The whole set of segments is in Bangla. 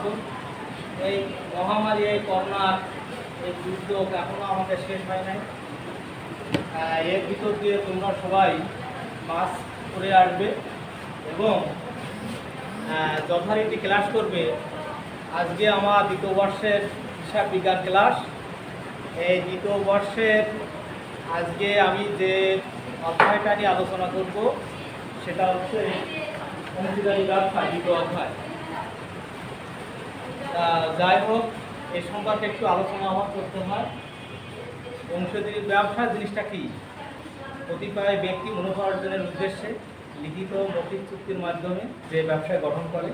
আছো? এই মহামারী, এই করোনার এই যুদ্ধ এখনো আমাদের শেষ হয় নাই। এর ভিতর দিয়ে তোমরা সবাই মাস্ক পরে আসবে এবং যথারীতি ক্লাস করবে। আজকে আমার দ্বিতীয় বর্ষের হিসাব বিজ্ঞান ক্লাস। এই দ্বিতীয় বর্ষের আজকে আমি যে অধ্যায়টা নিয়ে আলোচনা করব সেটা হচ্ছে অংশীদারি ব্যবসা, দ্বিতীয় অধ্যায়। যাই হোক, এই সম্পর্কে একটু আলোচনা আমার করতে হয়। অংশীদারি ব্যবসা জিনিসটা কি? কতিপয় ব্যক্তি মুনাফা অর্জনের উদ্দেশ্যে লিখিত মৌখিক চুক্তির মাধ্যমে যে ব্যবসায় গঠন করে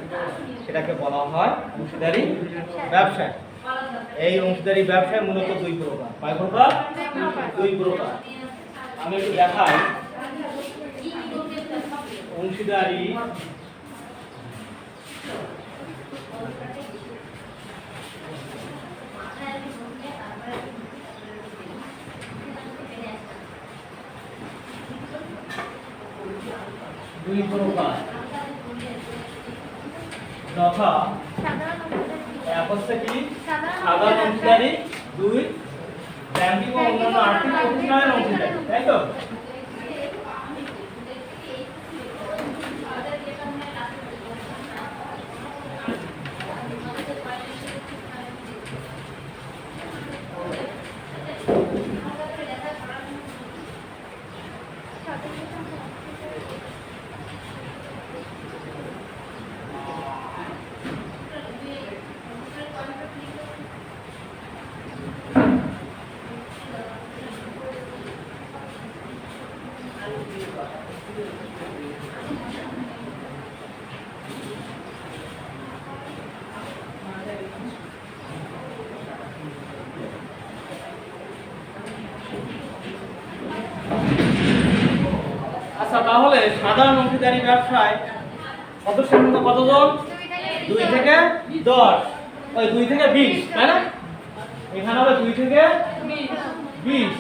সেটাকে বলা হয় অংশীদারি ব্যবসা। এই অংশীদারি ব্যবসায় মূলত দুই প্রকার। কয় প্রকার? দুই প্রকার। আমি একটু দেখাই। অংশীদারি দুই প্রকার, যথা এক হচ্ছে কি সাধারণ অংশীদারি, দুই ব্যাংকিং ও অন্যান্য আর্থিক প্রতিষ্ঠানের অংশীদারি, তাই তো? আচ্ছা, তাহলে সাধারণ অংশীদারি ব্যবসায় সদস্যের সংখ্যা কতজন? 2 থেকে 10, ওই 2 থেকে 20, তাই না? এখানে হবে 2 থেকে 20।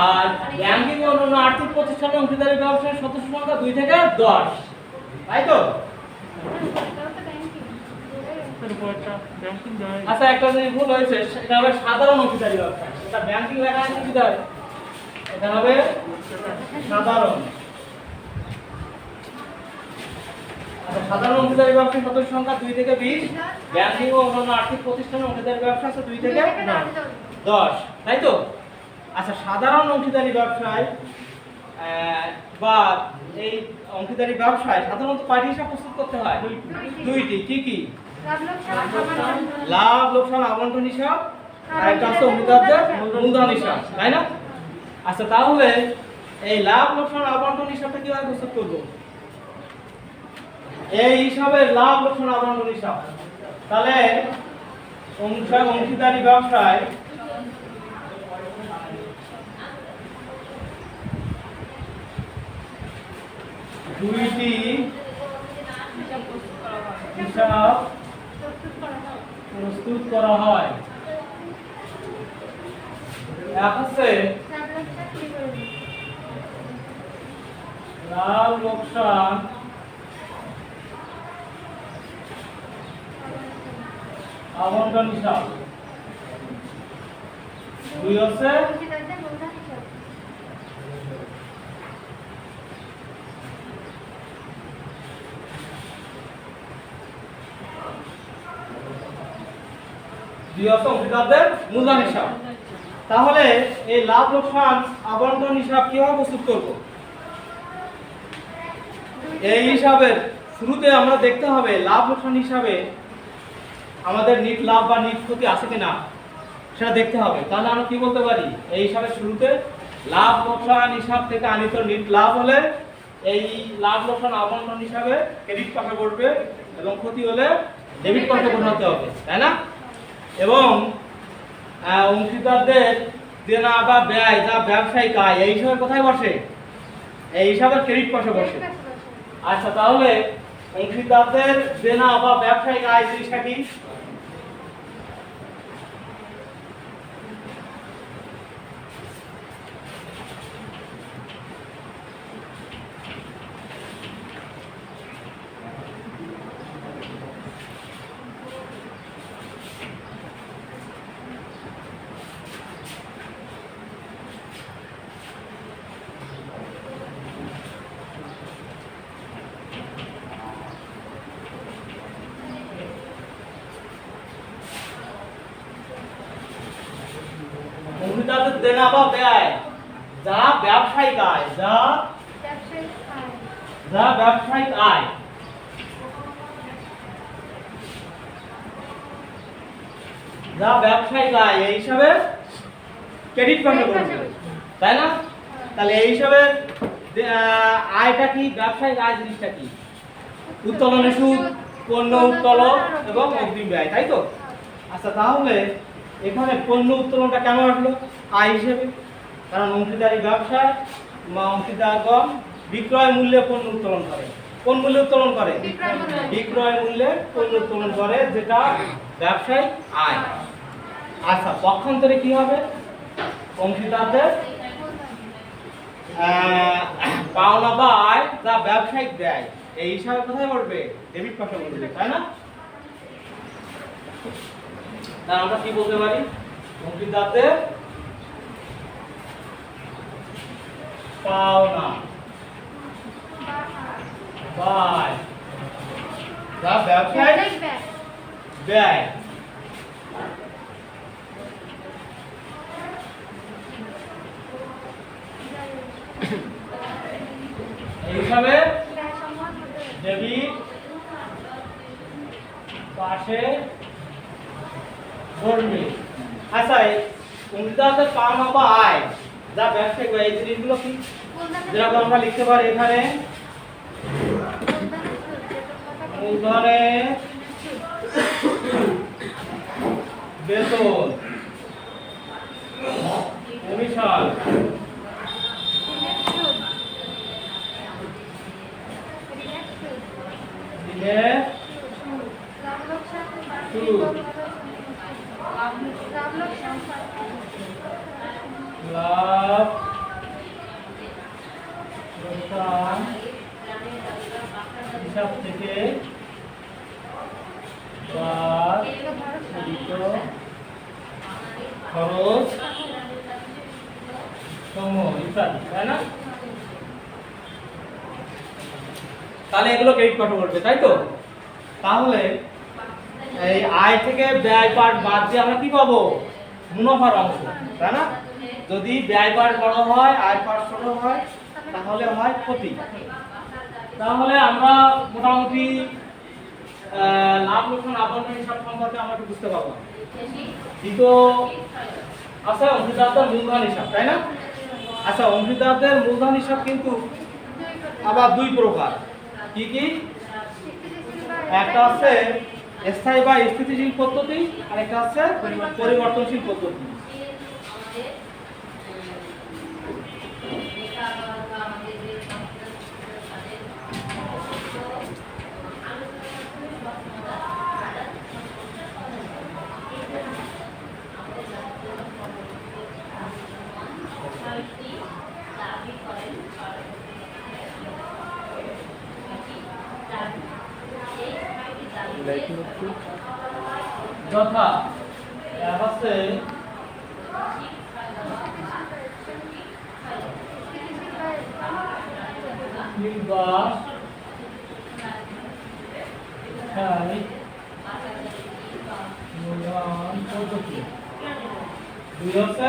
আর ব্যাংকিং ও অন্যান্য আর্থিক প্রতিষ্ঠানের অংশীদারি ব্যবসায় সদস্য সংখ্যা 2 থেকে 10, তাই তো? আচ্ছা, একটা জিনিস ভুল হয়েছে, সেটা হবে সাধারণ অংশীদারি ব্যবসা। এটা ব্যাংকিং লেখা আছে কি দাঁড়ায়? এটা হবে সাধারণ। আচ্ছা, সাধারণ অংশীদারি ব্যবসায় সদস্য সংখ্যা 2 থেকে 20, ব্যাংকিং ও অন্যান্য আর্থিক প্রতিষ্ঠানের অংশীদারি ব্যবসা আছে 2 থেকে 10, তাই তো? আচ্ছা, সাধারণ অংশীদারি ব্যবসায় বা এই অংশীদারি ব্যবসায় সাধারণত কয়টি হিসাব প্রস্তুত করতে হয়? দুইটি। কি কি? লাভ লোকসান আবন্টন হিসাব আর একটা হচ্ছে অংশীদারদের মূলধন হিসাব, তাই না? আচ্ছা, তাহলে এই লাভ লোকসান আবন্টন হিসাবটা কিভাবে প্রস্তুত করব? এই হিসাবের লাভ লোকসান আবন্টন হিসাব, তাহলে অংশীদারি ব্যবসায় দুইটি হিসাব প্রস্তুত করা হয়। এক হচ্ছে লাভ লোকসান আবন্টন হিসাব, দুই হচ্ছে অংশীদারদের মূলধন হিসাব। তাহলে এই লাভ লোকসান আবন্টন হিসাব কিভাবে প্রস্তুত করব? এই হিসাবের শুরুতে আমরা দেখতে হবে লাভ লোকসান হিসাবে আমাদের নিট লাভ বা নিট ক্ষতি আছে কিনা সেটা দেখতে হবে। তাহলে আমরা কি বলতে পারি? এই হিসাবের শুরুতে লাভ লোকসান হিসাব থেকে আনিত নিট লাভ হলে এই লাভ লোকসান আবন্টন হিসাবে ক্রেডিট পাশে বসবে এবং ক্ষতি হলে ডেবিট পাশে বসাতে হবে, তাই না? এবং অংশীদারদের দেনা বা ব্যয় যা ব্যবসায়িক আয় এই হিসাবে কোথায় বসে? এই হিসাবে ক্রেডিট পাশে বসে। আচ্ছা, তাহলে অংশীদারদের দেনা বা ব্যবসায়িক আয় জিনিসটা কি? অংশীদারদের দেনা বা ব্যয় যা ব্যবসায়িক আয়, যা ব্যবসায়িক আয়, যা ব্যবসায়িক আয় এই হিসাবে ক্রেডিট পাশে বলছে, তাই না? তাহলে এই হিসাবে আয়টা কি, ব্যবসায়িক আয় জিনিসটা কি? উত্তোলনের সুদ, পণ্য উত্তোলন এবং অগ্রিম ব্যয়, তাই তো? আচ্ছা, তাহলে এখানে পণ্য উত্তোলনটা কেন আসলো আয় হিসেবে? কারণ অংশীদারি ব্যবসায় অংশীদারগণ বিক্রয় মূল্যে পণ্য উত্তোলন করে। কোন মূল্যে উত্তোলন করে? বিক্রয় মূল্যে পণ্য উত্তোলন করে, যেটা ব্যবসায়িক আয়। আচ্ছা, পক্ষান্তরে কি হবে? অংশীদারদের পাওনা বা আয় যা ব্যবসায়িক ব্যয় এই হিসাবে কোথায় পড়বে? ডেবিট পাশে পড়বে, তাই না? তাহলে আমরা কি বলতে পারি? অংশীদারদের পাওনা বা আয় যা ব্যবসায়িক ব্যয় এইভাবে ডেবিট পাশে পড়বে। আচ্ছা, অংশীদারদের পাওনা বা আয় যা ব্যবসায়িক ব্যয় এই জিনিসগুলো কি? যেরকম আমরা লিখতে পারি এখানে মূলধনে বেতন, কমিশন, লাভ, লোকসান হিসাব থেকে বাদ খরচ সমূহ ইত্যাদি, তাই না? তাহলে এগুলো ক্রেডিট পাশে পড়বে, তাই তো? তাহলে এই আয় থেকে ব্যয় পার্ট বাদ দিয়ে আমরা কি পাবো? মুনাফার অংশ, তাই না? যদি ব্যয় পার্ট বড় হয়, আয় পার্ট ছোট হয়, তাহলে হয় ক্ষতি। তাহলে আমরা মোটামুটি লাভ লোকসান আবন্টন হিসাব সম্পর্কে আমরা একটু বুঝতে পারবো। দ্বিতীয় আছে অংশীদারদের মূলধন হিসাব, তাই না? আচ্ছা, অংশীদারদের মূলধন হিসাব কিন্তু আবার দুই প্রকার। কি কি? একটা আছে স্থায়ী বা স্থিতিশীল পদ্ধতি, আর একটা আছে পরিবর্তনশীল পদ্ধতি। যথা আছে পদ্ধতি, দুই আছে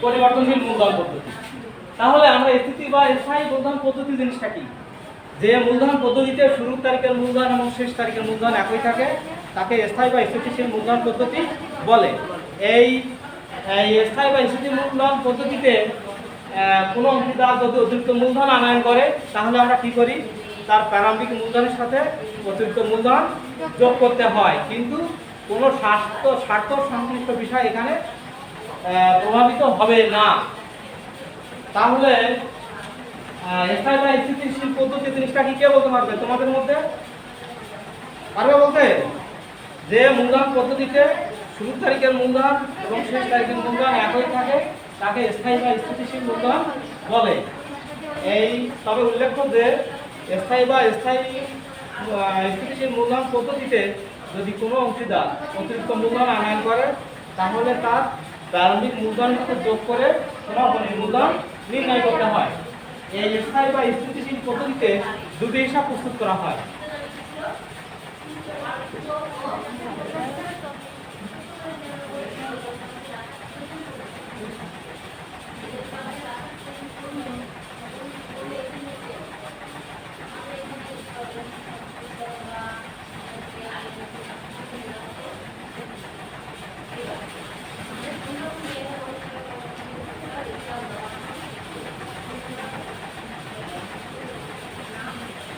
পরিবর্তনশীল মূলধন পদ্ধতি। তাহলে আমরা স্থিতি বা স্থায়ী মূলধন পদ্ধতি জিনিসটা কি? যে মূলধন পদ্ধতিতে শুরুর তারিখের মূলধন এবং শেষ তারিখের মূলধন একই থাকে, তাকে স্থায়ী বা স্থিতিশীল মূলধন পদ্ধতি বলে। এই স্থায়ী বা স্থিতিশীল মূলধন পদ্ধতিতে কোনো অংশীদার যদি অতিরিক্ত মূলধন আনয়ন করে, তাহলে আমরা কি করি? তার প্রারম্ভিক মূলধনের সাথে অতিরিক্ত মূলধন যোগ করতে হয়, কিন্তু কোনো স্বার্থ সংশ্লিষ্ট বিষয় এখানে প্রভাবিত হবে না। তাহলে স্থায়ী বা স্থিতিশীল পদ্ধতি জিনিসটা কি কে বলতে পারবে তোমাদের মধ্যে? পারবে বলতে? যে মূলধন পদ্ধতিতে শুরুর তারিখের মূলধন এবং শেষ তারিখের মূলধন একই থাকে, তাকে স্থায়ী বা স্থিতিশীল মূলধন বলে। এই তবে উল্লেখ্য যে স্থায়ী বা স্থিতিশীল মূলধন পদ্ধতিতে যদি কোনো অংশীদার অতিরিক্ত মূলধন আনয়ন করে, তাহলে তার প্রারম্ভিক মূলধনের সাথে যোগ করে সমাপনী মূলধন নির্ণয় করতে হয়। এই স্থায়ী বা স্থিতিশীল পদ্ধতিতে দুটি হিসাব প্রস্তুত করা হয়।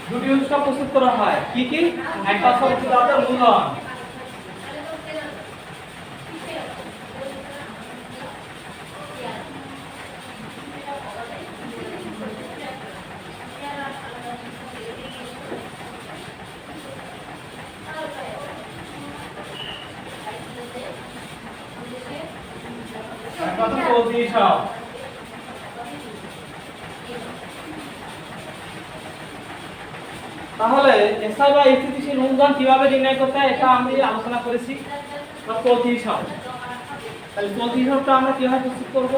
দুটি হিসাব প্রস্তুত করা হয় কি কি? একটা হচ্ছে উৎপাদকের মূলধন, একটা হচ্ছে চলতি হিসাব। তাহলে স্থায়ী বা স্থিতিশীল মূলধন কিভাবে নির্ণয় করতে হয় এটা আমি আলোচনা করেছি। চলতি হিসাব, তাহলে চলতি হিসাবটা আমরা কিভাবে প্রস্তুত করব?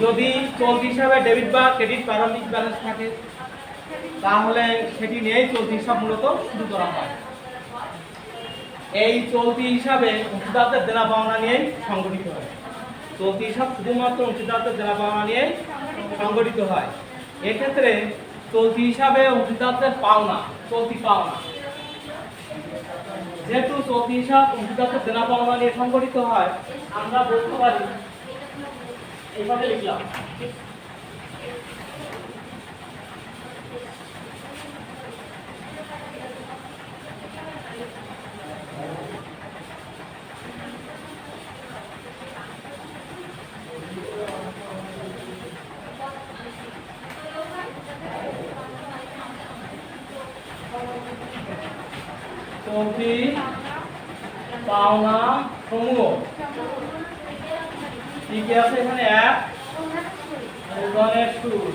যদি চলতি হিসাবে ডেবিট বা ক্রেডিট প্রারম্ভিক ব্যালেন্স থাকে তাহলে সেটি নিয়েই চলতি হিসাব মূলত শুরু করা হয়। এই চলতি হিসাবে অংশীদারদের দেনা পাওনা নিয়েই সংগঠিত হয়। চলতি হিসাব শুধুমাত্র অংশীদারদের দেনা পাওনা নিয়েই সংগঠিত হয়। এক্ষেত্রে চলতি হিসাবে অংশীদারদের পাওনা, চলতি পাওনা, যেহেতু চলতি হিসাব অংশীদারদের দেনা পাওনা নিয়ে সংগঠিত হয়, আমরা বলতে পারি এইভাবে লিখলাম চলতি পাওনা সমূহ কি কি আছে এখানে? এক, মূলধনের সুদ,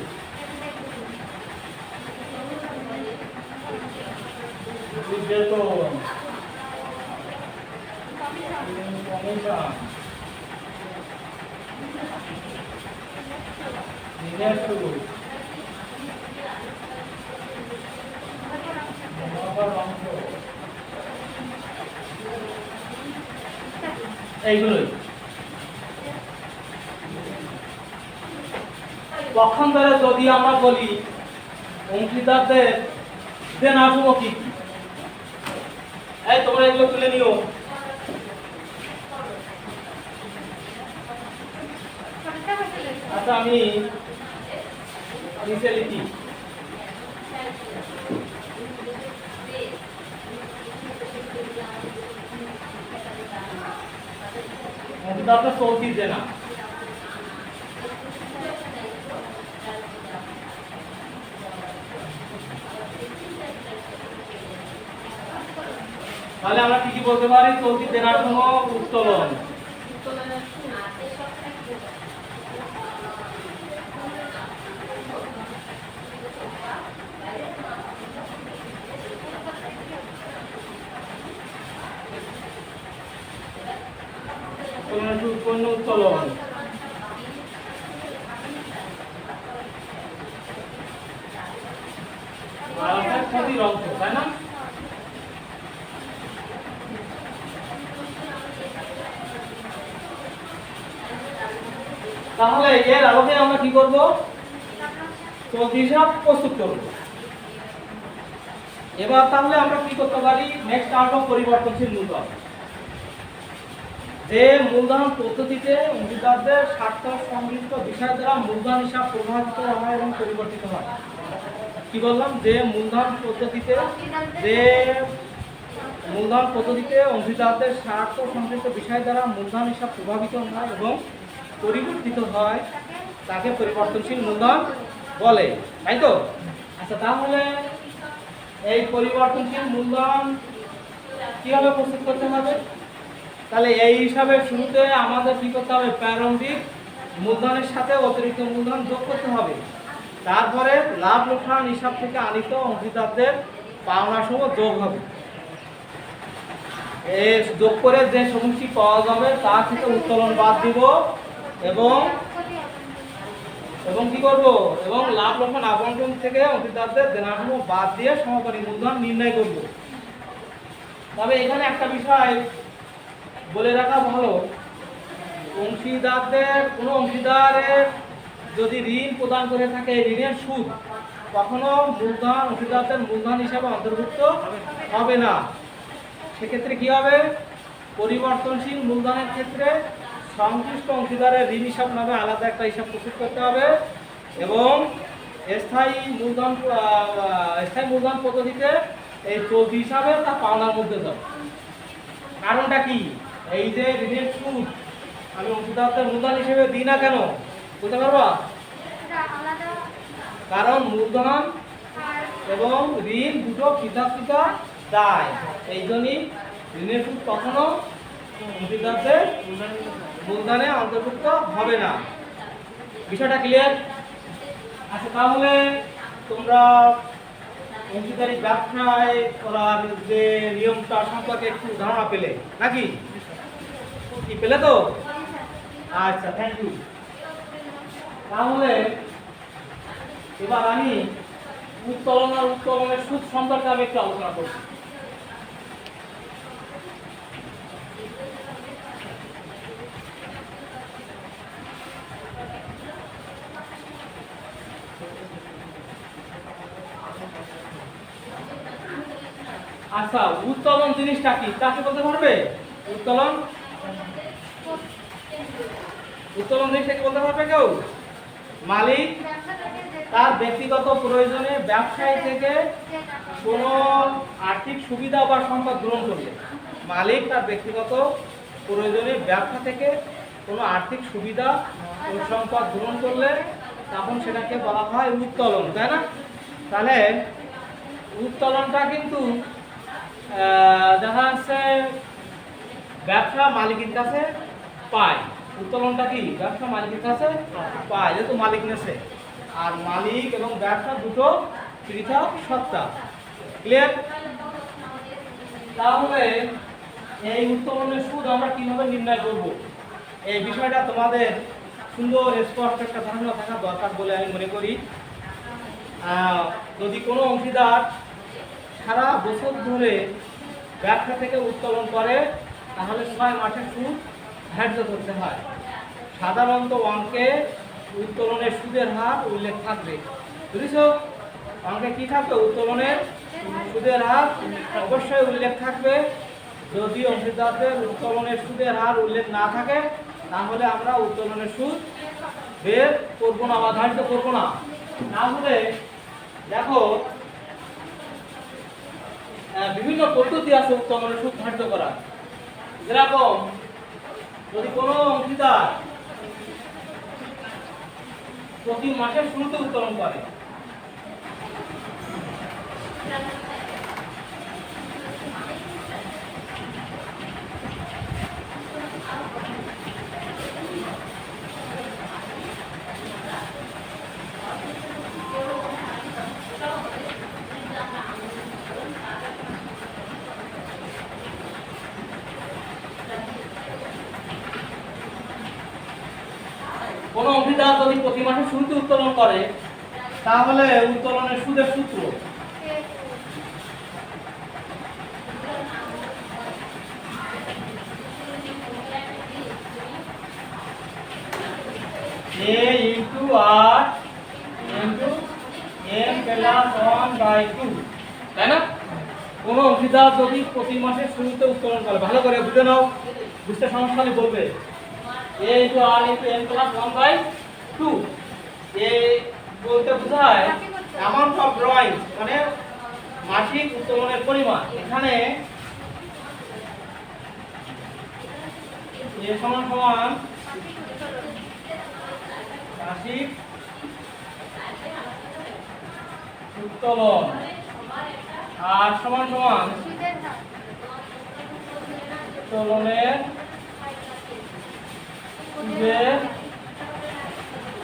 বেতন, কমিশন, ঋণের সুদ, মুনাফার অংশ, এইগুলোই। পক্ষান্তরে যদি আমরা বলি অংশীদারদের দেনা সমূহ কি কি, এই তোমরা এগুলো তুলে নিও। আচ্ছা আমি নিচে লিখি অংশীদারদের চলতি দেনা। তাহলে আমরা কি কি বলতে পারি? চলতি দেনার সমূহ উত্তোলন, উৎপন্ন উত্তোলন, ক্ষতির অংশ, তাই না? তাহলে এর আলোকে আমরা কি করব? চলতি হিসাব প্রস্তুত করব। এবার তাহলে আমরা কি করতে পারি? নেক্সট আসবো পরিবর্তনশীল মূলধন। যে মূলধন পদ্ধতিতে অংশীদারদের স্বার্থ সংশ্লিষ্ট বিষয় দ্বারা মূলধন হিসাব প্রভাবিত হয় এবং পরিবর্তিত হয়। কি বললাম? যে মূলধন পদ্ধতিতে অংশীদারদের স্বার্থ সংশ্লিষ্ট বিষয় দ্বারা মূলধন হিসাব প্রভাবিত হয় এবং পরিবর্তিত হয় তাকে পরিবর্তনশীল মূলধন বলে, তাই তো? আচ্ছা তাহলে এই পরিবর্তনশীল মূলধন কিভাবে প্রস্তুত করতে হবে? তাহলে এই হিসাবে শুরুতে আমাদের কি করতে হবে? প্রারম্ভিক মূলধনের সাথে অতিরিক্ত মূলধন যোগ করতে হবে। তারপরে লাভ লোকসান হিসাব থেকে আনিত অংশীদারদের পাওনা সমূহ যোগ হবে। এই যোগ করে যে সমষ্টি পাওয়া যাবে তার থেকে উত্তোলন বাদ দিব এবং এবং কি করব, এবং লাভ লক্ষণ আবন্টন থেকে অংশীদারদের দেনাসমূহ বাদ দিয়ে সমাপনী মূলধন নির্ণয় করব। তবে এখানে একটা বিষয় বলে রাখা ভালো, কোনো অংশীদারের যদি ঋণ প্রদান করে থাকে, ঋণের সুদ কখনো অংশীদারদের মূলধন হিসাবে অন্তর্ভুক্ত হবে না। সেক্ষেত্রে কি হবে, পরিবর্তনশীল মূলধনের ক্ষেত্রে সংশ্লিষ্ট অংশীদারের ঋণ হিসাব নামে আলাদা একটা হিসাব প্রস্তুত করতে হবে এবং স্থায়ী মূলধন পদ্ধতিতে এই চলতি হিসাবে তা পাওনার মধ্যে যাবে। কারণটা কি, এই যে ঋণের সুদ আমি অংশীদারদের মূলধন হিসেবে দিই না কেন, বুঝতে পারবা? কারণ মূলধন এবং ঋণ দুটো পৃথক পৃথক দায়, এই জন্যই ঋণের সুদ কখনো অংশীদারদের মূলধনে অন্তর্ভুক্ত হবে না। বিষয়টা ক্লিয়ার? আচ্ছা, তাহলে তোমরা অংশীদারি ব্যবসায় করার যে নিয়মটা সম্পর্কে একটু ধারণা পেলে নাকি? কি পেলে তো? আচ্ছা, থ্যাংক ইউ। তাহলে এবার আমি উত্তোলন আর উত্তোলনের সুদ সম্পর্কে আমি একটু আলোচনা করব। আচ্ছা, উত্তোলন জিনিসটা কি তা কি বলতে পারবে? উত্তোলন জিনিসটা কি বলতে পারবে কেউ? মালিক তার ব্যক্তিগত প্রয়োজনে ব্যবসায়ী থেকে কোনো আর্থিক সুবিধা বা সম্পদ গ্রহণ করলে, মালিক তার ব্যক্তিগত প্রয়োজনে ব্যবসা থেকে কোনো আর্থিক সুবিধা ও সম্পদ গ্রহণ করলে তখন সেটাকে বলা হয় উত্তোলন, তাই না? তাহলে উত্তোলনটা কিন্তু দেখা যাচ্ছে ব্যবসা মালিকের কাছে পায়। উত্তোলনটা কি ব্যবসা মালিকের কাছে পায়, যেহেতু মালিক নেছে। আর মালিক এবং ব্যবসা দুটো পৃথক সত্তা। ক্লিয়ার? তাহলে এই উত্তোলনের সুদ আমরা কিভাবে নির্ণয় করব, এই বিষয়টা তোমাদের সুন্দর স্পষ্ট একটা ধারণা থাকা দরকার বলে আমি মনে করি। যদি কোনো অংশীদার সারা বছর ধরে ব্যবসা থেকে উত্তোলন করে তাহলে 6 মাসের সুদ ধার্য করতে হয়। সাধারণত অঙ্কে উত্তোলনের সুদের হার উল্লেখ থাকবে। বুঝেছো? অঙ্কে কি থাকবে? উত্তোলনের সুদের হার অবশ্যই উল্লেখ থাকবে। যদি অংশীদারদের উত্তোলনের সুদের হার উল্লেখ না থাকে তাহলে আমরা উত্তোলনের সুদ বের করবো না বা ধার্য করবো না। তাহলে দেখো, বিভিন্ন পদ্ধতি আছে উত্তোলনের সুদ ধার্য করার। যেরকম যদি কোনো অংশীদার প্রতি মাসের শুরুতে উত্তোলন করে, কোনো অংশীদার যদি প্রতি মাসে শুরুতে উত্তোলন করে তাহলে উত্তোলনের সুদের সূত্র A into R into M plus 1/2, তাই না? কোনো অংশীদার যদি প্রতি মাসের শুরুতে উত্তোলন করে, ভালো করে বুঝে নাও, বুঝতে সমস্যা হলে বলবে। A into R into M plus 1/2, এ বলতে বোঝায় অ্যামাউন্ট অফ ড্রয়িং, মানে মাসিক উত্তোলনের পরিমাণ। এখানে এ সমান সমান মাসিক উত্তোলন আর সমান সমান উত্তোলনের সুদের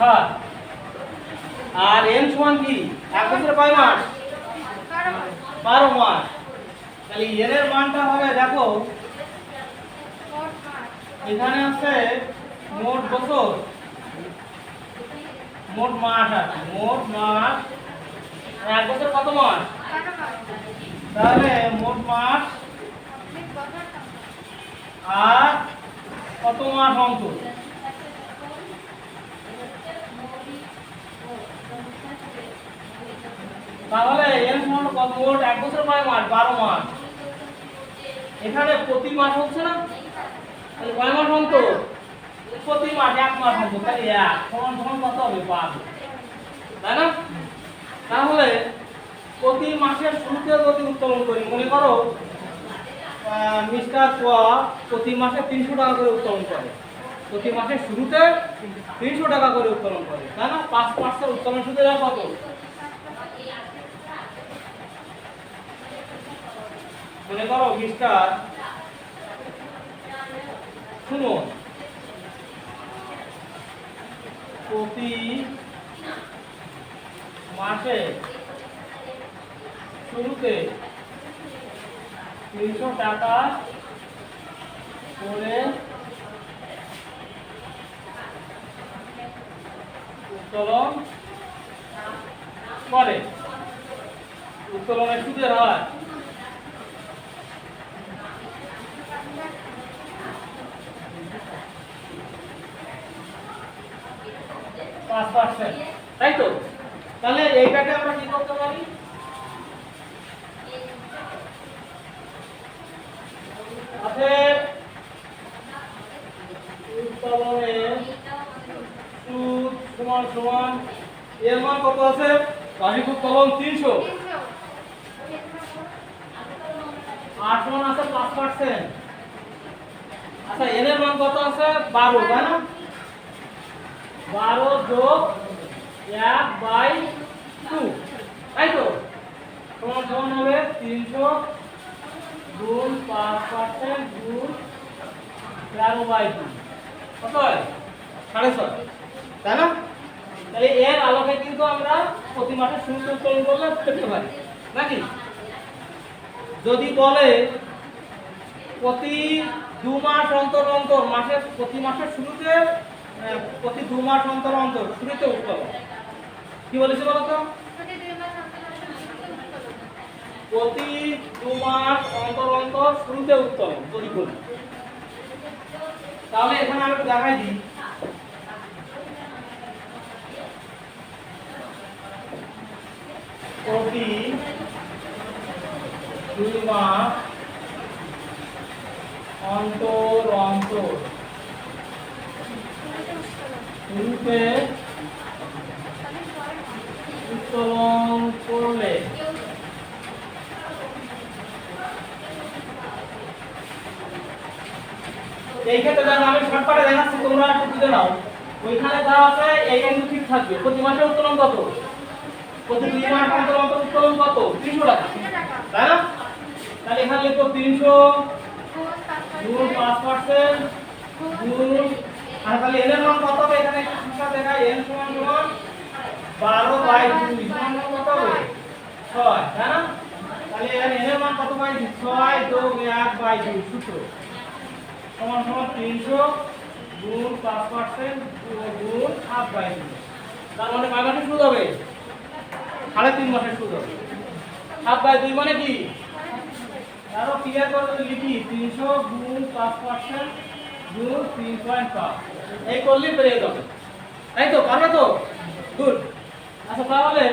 হার। আর এন সমান কি? এক বছরে কয় মাস? 12 মাস। তাহলে এন এর মানটা হবে, দেখো এখানে আছে মোট বছর, মোট মাস আছে, মোট মাস এক বছর কত মাস? তাহলে মোট মাস আর কত মাস অন্তর? তাহলে এর সমান কত? মোট এক বছর কয় মাস? 12 মাস। এখানে প্রতি মাস হচ্ছে না, তাহলে কয় মাস অন্তর? প্রতি মাস এক মাস অন্তর, তাহলে এক সমান সমান কত হবে? 12, তাই না? তাহলে প্রতি মাসের শুরুতে যদি উত্তোলন করি, মনে করো মিস্টার ক প্রতি মাসে 300 টাকা করে উত্তোলন করে, প্রতি মাসের শুরুতে 300 টাকা করে উত্তোলন করে, তাই না? 5% উত্তোলন সুদের হার কত? মনে করো মিস্টার সুমন প্রতি মাসে শুরুতে 300 টাকা করে উত্তোলন করে। উত্তোলনের সুদের হার 5%, তাই তো? তাহলে এইটাকে আমরা কি করতে পারি? উত্তোলনের সুদ সমান সমান এর মান কত আছে? বার্ষিক উত্তোলন 300, 8 মান আছে 5%। আচ্ছা এর মান কত আছে? 12, তাই না? 12 যোগ 1/2, তাই তো? সমান সমান হবে 300 গুণ 5% গুণ 13/2, কত হয়? 6.5, তাই না? তাহলে এর আলোকে কিন্তু আমরা প্রতি মাসে শুরুতে উত্তোলন করলে পেতে পারি নাকি? যদি বলে প্রতি 2 মাস অন্তর অন্তর, মাসের প্রতি মাসের শুরুতে প্রতি 2 মাস অন্তর অন্তর শুরুতে উত্তোলন, কি বলেছে বলো তো? প্রতি 2 মাস অন্তর অন্তর শুরুতে উত্তোলন যদি বলি, তাহলে এখানে আমি একটু দেখাই দিই। প্রতি 2 মাস অন্তর অন্তর শুরুতে উত্তোলন করলে এই ক্ষেত্রে দেখো আমি শর্টকাটে দেখাচ্ছি, তোমরা একটু বুঝে নাও। ওইখানে যা আছে এই কিন্তু ঠিক থাকবে। প্রতি মাসে উত্তোলন কত? প্রতি 2 মাস অন্তর অন্তর উত্তোলন কত? 300 টাকা, তাই না? তাহলে এখানে লিখো 300 গুণ 5% গুণ, আর তাহলে n এর মান কত হবে? এখানে একটু সংখ্যা দেখাই, n সমান সমান 12/2 সমান কত হবে? 6, তাই না? তাহলে এখানে n এর মান কত পাইছি? 6 যোগ 1/2 সূত্র সমান সমান 300 গুণ 5% গুণ 1/2, তার মানে কয় মাসের সুদ হবে? 3.5 মাসের সুদ হবে। 1/2 মানে কি? আরো ক্লিয়ার করে যদি লিখি 300 গুণ 5% গুণ 3.5, এই করলে পেয়ে যাবে, তাই তো? পারবে তো? গুড। আচ্ছা তাহলে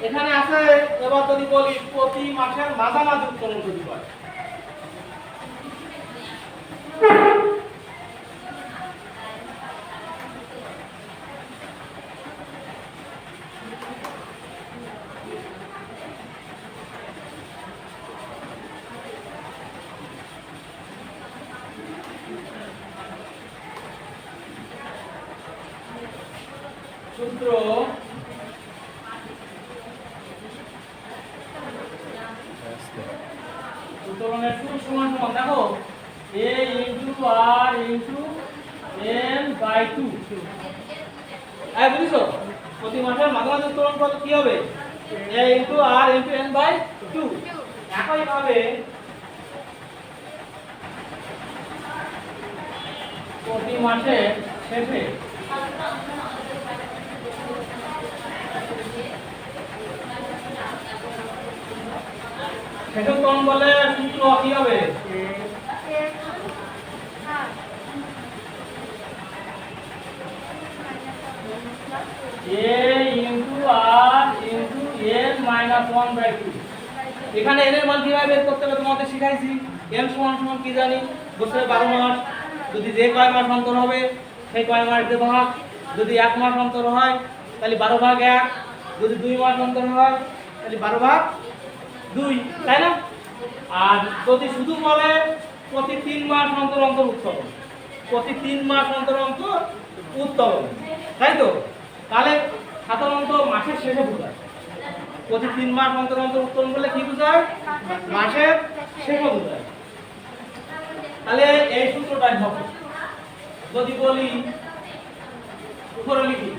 এখানে আছে, এবার যদি বলি প্রতি মাসের মাঝামাঝি উত্তোলন যদি হয়, সূত্র উত্তোলনের সুদ সমান সমান দেখো a * r * n/2, এই বুঝছো? প্রতি মাসের মাঝামাঝি উত্তোলন করলে কি হবে? a * r * n/2। একই ভাবে প্রতি মাসে শেষে শেষ উত্তরণ বলে সূত্র কি হবে? a into r into n minus 1/2। এখানে n এর মান কিভাবে বের করতে হবে তোমাদের শিখাইছি। n সমান সমান কি জানি? বছরে 12 মাস, যদি যে কয় মাস অন্তর হবে সেই কয় মাস দিয়ে ভাগ, যদি 1 মাস অন্তর হয় তাহলে 12/1, যদি 2 মাস অন্তর হয় তাহলে 12/2, তাই না? আর যদি শুধু বলে প্রতি 3 মাস অন্তর অন্তর উত্তোলন, প্রতি 3 মাস অন্তর অন্তর উত্তোলন, তাই তো? তাহলে সাধারণত মাসের শেষে বোঝায়। প্রতি 3 মাস অন্তর অন্তর উত্তোলন বলে কি বোঝায়? মাসের শেষে বোঝায়। তাহলে এই সূত্রটাই হবে। যদি বলি উপরে লিখি,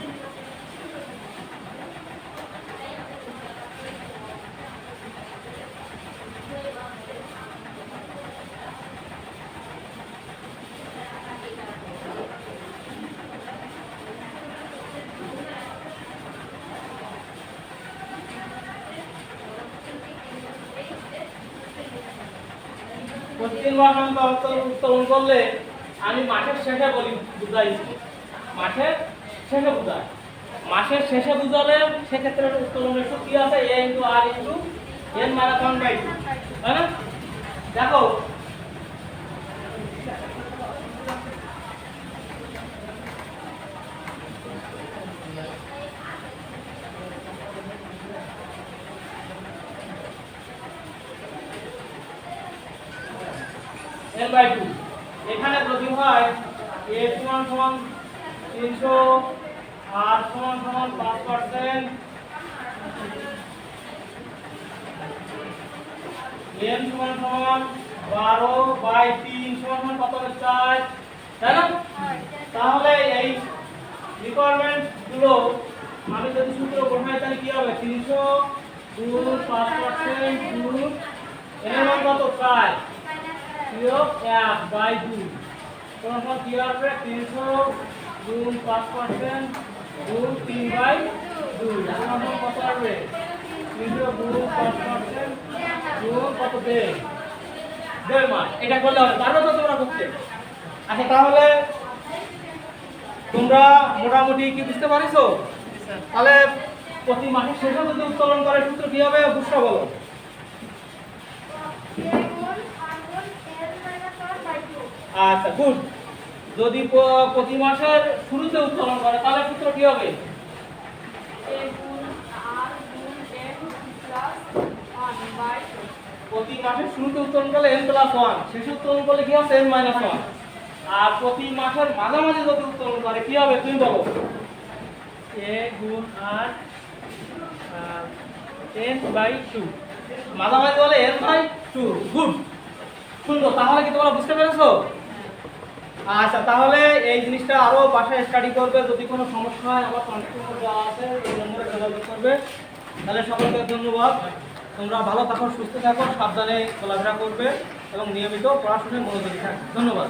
প্রতি 3 মাস অন্তর উত্তোলন করলে আমি মাসের শেষে বলি বুঝাইছি, মাসের শেষে বুঝাই। মাসের শেষে বুঝালে সেক্ষেত্রে উত্তোলনের সূত্র কি আছে? a into r into n minus 1/2, তাই না? দেখো n/2 এখানে যদি হয় a সমান সমান 300, r সমান সমান 5%, n সমান সমান 12/3 সমান সমান কত হবে? 4, তাই না? তাহলে এই রিকোয়ারমেন্ট গুলো আমি যদি সূত্র বসাই তাহলে কি হবে? 300 গুণ 5% গুণ n এর মান কত? 4 বিয়োগ 1/2 সমান সমান কি হবে? 300 গুণ 5% গুণ 3/2 সমান সমান কত হবে? 300 গুণ 5% গুণ কত? 1.5 মান। এটা করলে হবে, পারবে তো তোমরা করতে? আচ্ছা, তাহলে তোমরা মোটামুটি কি বুঝতে পারিছো? তাহলে প্রতি মাসের শেষে যদি উত্তোলন করে সূত্র কি হবে? বুঝতে বলো। আচ্ছা, গুড। যদি প্রতি মাসের শুরুতে উত্তোলন করে তাহলে সূত্র কি হবে? প্রতি মাসের শুরুতে উত্তোলন করলে n+1, শেষে উত্তোলন করলে কি হবে? n-1। আর প্রতি মাসের মাঝামাঝি যদি উত্তোলন করে কি হবে তুমি বলো? a গুণ r n/2, মাঝামাঝি বলে n/2। গুড, সুন্দর। তাহলে কি তোমরা বুঝতে পেরেছো? আচ্ছা, তাহলে এই জিনিসটা আরো বাসায় স্টাডি করবে। যদি কোনো সমস্যা হয় আমার কন্ট্যাক্ট নম্বর দেওয়া আছে, এই নম্বরে যোগাযোগ করবে। তাহলে সকলকে ধন্যবাদ। তোমরা ভালো থাকো, সুস্থ থাকো, সাবধানে চলাফেরা করবে এবং নিয়মিত পড়াশোনায় মনোযোগী থাকবে। ধন্যবাদ।